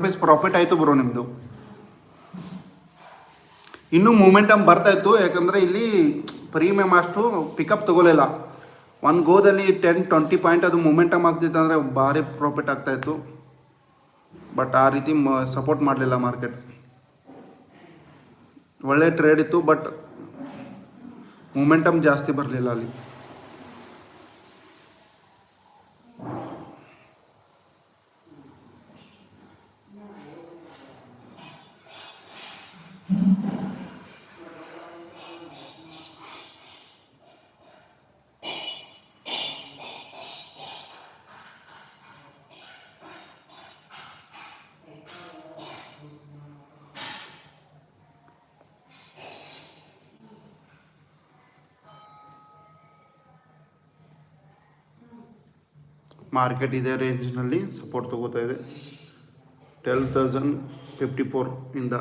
Rupees profit ಆಯಿತು bro ನಿಮ್ಮದು. ಇನ್ನೂ ಮೂಮೆಂಟಮ್ ಬರ್ತಾಯಿತ್ತು, ಯಾಕಂದರೆ ಇಲ್ಲಿ ಪ್ರೀಮಿಯಮ್ ಅಷ್ಟು ಪಿಕಪ್ ತೊಗೊಲಿಲ್ಲ. ಒಂದು ಗೋದಲ್ಲಿ 10-20 ಪಾಯಿಂಟ್ ಅದು ಮೂಮೆಂಟಮ್ ಆಗ್ತಿತ್ತು ಅಂದರೆ ಭಾರಿ ಪ್ರಾಫಿಟ್ ಆಗ್ತಾಯಿತ್ತು. ಬಟ್ ಆ ರೀತಿ ಸಪೋರ್ಟ್ ಮಾಡಲಿಲ್ಲ ಮಾರ್ಕೆಟ್. ಒಳ್ಳೆ ಟ್ರೇಡ್ ಇತ್ತು, ಬಟ್ ಮೂಮೆಂಟಮ್ ಜಾಸ್ತಿ ಬರಲಿಲ್ಲ ಅಲ್ಲಿ. ಮಾರ್ಕೆಟ್ ಇದೇ ರೇಂಜ್ನಲ್ಲಿ ಸಪೋರ್ಟ್ ತೊಗೋತಾ ಇದೆ. 12,054 ಇಂದ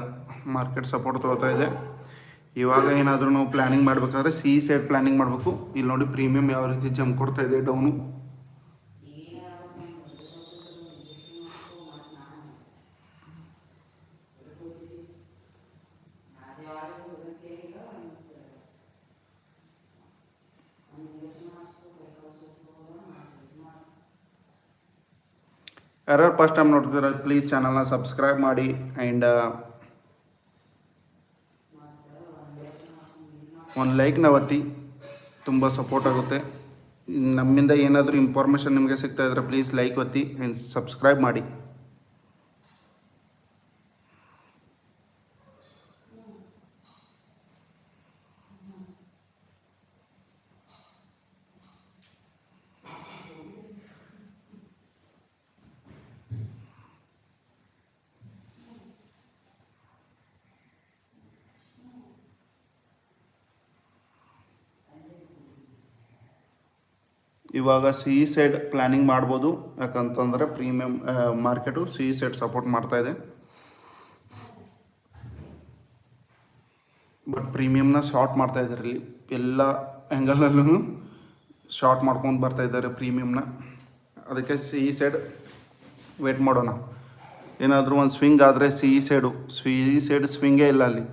ಮಾರ್ಕೆಟ್ ಸಪೋರ್ಟ್ ತೊಗೋತಾ ಇದೆ. ಇವಾಗ ಏನಾದರೂ ನಾವು ಪ್ಲ್ಯಾನಿಂಗ್ ಮಾಡಬೇಕಾದ್ರೆ ಸಿ ಸೈಡ್ ಪ್ಲ್ಯಾನಿಂಗ್ ಮಾಡಬೇಕು. ಇಲ್ಲಿ ನೋಡಿ ಪ್ರೀಮಿಯಮ್ ಯಾವ ರೀತಿ ಜಂಪ್ ಕೊಡ್ತಾ ಇದೆ ಡೌನು. ಯಾರು ಫಸ್ಟ್ ಟೈಮ್ ನೋಡ್ತಿದ್ರೆ ಪ್ಲೀಸ್ ಚಾನಲ್ನ ಸಬ್ಸ್ಕ್ರೈಬ್ ಮಾಡಿ ಆ್ಯಂಡ್ ಒಂದು ಲೈಕ್ನ ಒತ್ತಿ, ತುಂಬ ಸಪೋರ್ಟ್ ಆಗುತ್ತೆ. ನಮ್ಮಿಂದ ಏನಾದರೂ ಇನ್ಫಾರ್ಮೇಷನ್ ನಿಮಗೆ ಸಿಗ್ತಾ ಇದ್ರೆ ಪ್ಲೀಸ್ ಲೈಕ್ ಒತ್ತಿ ಆ್ಯಂಡ್ ಸಬ್ಸ್ಕ್ರೈಬ್ ಮಾಡಿ. ಇವಾಗ ಸಿ ಸೈಡ್ ಪ್ಲ್ಯಾನಿಂಗ್ ಮಾಡ್ಬೋದು, ಯಾಕಂತಂದರೆ premium market C side support ಮಾಡ್ತಾಯಿದೆ. ಬಟ್ ಪ್ರೀಮಿಯಮ್ನ ಶಾರ್ಟ್ ಮಾಡ್ತಾ ಇದ್ದಾರೆ. ಇಲ್ಲಿ ಎಲ್ಲ ಆ್ಯಂಗಲಲ್ಲೂ ಶಾರ್ಟ್ ಮಾಡ್ಕೊಂಡು ಬರ್ತಾ ಇದ್ದಾರೆ ಪ್ರೀಮಿಯಮ್ನ. ಅದಕ್ಕೆ ಸಿ ಸೈಡ್ ವೇಟ್ ಮಾಡೋಣ. ಏನಾದರೂ ಒಂದು ಸ್ವಿಂಗ್ ಆದರೆ ಸಿ ಸೈಡ್ ಸ್ವಿಂಗೇ ಇಲ್ಲ ಅಲ್ಲಿ.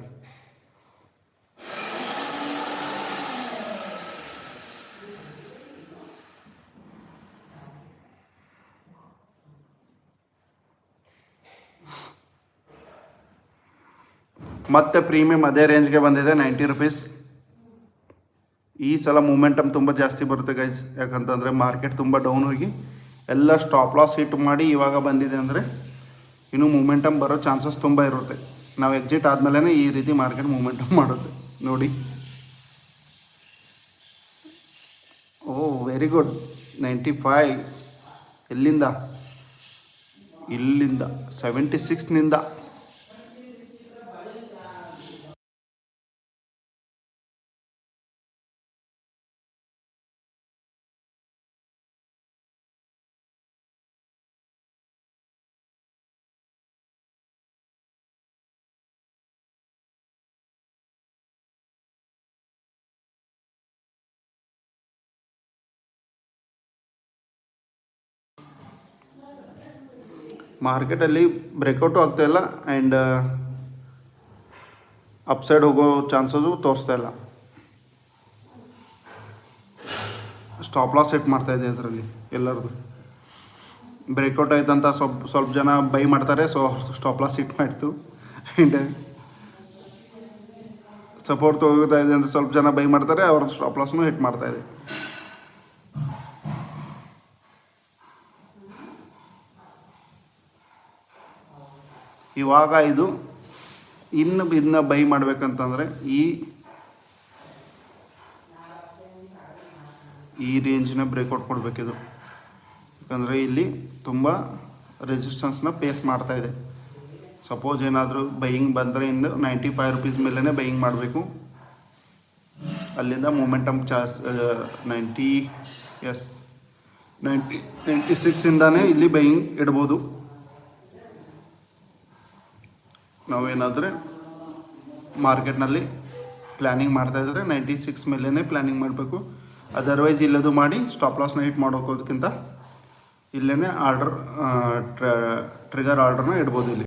ಮತ್ತೆ ಪ್ರೀಮಿಯಮ್ ಅದೇ ರೇಂಜ್ಗೆ ಬಂದಿದೆ 90 ರುಪೀಸ್. ಈ ಸಲ ಮೂಮೆಂಟಮ್ ತುಂಬ ಜಾಸ್ತಿ ಬರುತ್ತೆ ಗೈಸ್, ಯಾಕಂತಂದರೆ ಮಾರ್ಕೆಟ್ ತುಂಬ ಡೌನ್ ಹೋಗಿ ಎಲ್ಲ ಸ್ಟಾಪ್ ಲಾಸ್ ಹಿಟ್ ಮಾಡಿ ಇವಾಗ ಬಂದಿದೆ ಅಂದರೆ ಇನ್ನೂ ಮೂಮೆಂಟಮ್ ಬರೋ ಚಾನ್ಸಸ್ ತುಂಬ ಇರುತ್ತೆ. ನಾವು ಎಕ್ಸಿಟ್ ಆದಮೇಲೆ ಈ ರೀತಿ ಮಾರ್ಕೆಟ್ ಮೂಮೆಂಟಮ್ ಮಾಡುತ್ತೆ ನೋಡಿ. ಓ ವೆರಿ ಗುಡ್. 95 ಎಲ್ಲಿಂದ? ಇಲ್ಲಿಂದ 76ನಿಂದ ಮಾರ್ಕೆಟಲ್ಲಿ ಬ್ರೇಕೌಟು ಆಗ್ತಾಯಿಲ್ಲ ಆ್ಯಂಡ್ ಅಪ್ಸೈಡ್ ಹೋಗೋ ಚಾನ್ಸಸ್ಸು ತೋರಿಸ್ತಾ ಇಲ್ಲ. ಸ್ಟಾಪ್ ಲಾಸ್ ಸೆಟ್ ಮಾಡ್ತಾಯಿದೆ ಅದರಲ್ಲಿ ಎಲ್ಲರದು. ಬ್ರೇಕೌಟ್ ಆಯ್ತಂತ ಸ್ವಲ್ಪ ಜನ ಬೈ ಮಾಡ್ತಾರೆ, ಸೊ ಸ್ಟಾಪ್ ಲಾಸ್ ಹಿಟ್ ಮಾಡ್ತು. ಆ್ಯಂಡ್ ಸಪೋರ್ಟ್ ಹೋಗ್ತಾ ಇದೆ ಅಂತ ಸ್ವಲ್ಪ ಜನ ಬೈ ಮಾಡ್ತಾರೆ, ಅವ್ರದ್ದು ಸ್ಟಾಪ್ ಲಾಸ್ನೂ ಹಿಟ್ ಮಾಡ್ತಾಯಿದೆ. ಇವಾಗ ಇದು ಇನ್ನು ಬೈ ಮಾಡಬೇಕಂತಂದರೆ ಈ ರೇಂಜಿನ ಬ್ರೇಕೌಟ್ ಕೊಡಬೇಕಿದು. ಯಾಕಂದರೆ ಇಲ್ಲಿ ತುಂಬ ರೆಸಿಸ್ಟೆನ್ಸ್ನ ಫೇಸ್ ಮಾಡ್ತಾಯಿದೆ. ಸಪೋಸ್ ಏನಾದರೂ ಬೈಯಿಂಗ್ ಬಂದರೆ ಇನ್ನು 95 ರುಪೀಸ್ ಮೇಲೇ ಬೈಯಿಂಗ್ ಮಾಡಬೇಕು. ಅಲ್ಲಿಂದ ಮೂಮೆಂಟಮ್ 96ಇಂದಾನೇ ಇಲ್ಲಿ ಬೈಯಿಂಗ್ ಇಡ್ಬೋದು. ನಾವೇನಾದರೆ ಮಾರ್ಕೆಟ್ನಲ್ಲಿ ಪ್ಲ್ಯಾನಿಂಗ್ ಮಾಡ್ತಾಯಿದ್ರೆ 96 ಮೇಲೇ ಪ್ಲ್ಯಾನಿಂಗ್ ಮಾಡಬೇಕು. ಅದರ್ವೈಸ್ ಇಲ್ಲದು ಮಾಡಿ ಸ್ಟಾಪ್ ಲಾಸ್ನ ಹಿಟ್ ಮಾಡೋಕ್ಕೋದಕ್ಕಿಂತ ಇಲ್ಲೇ ಆರ್ಡರ್ ಟ್ರಿಗರ್ ಆರ್ಡ್ರನ್ನ ಇಡ್ಬೋದು ಇಲ್ಲಿ.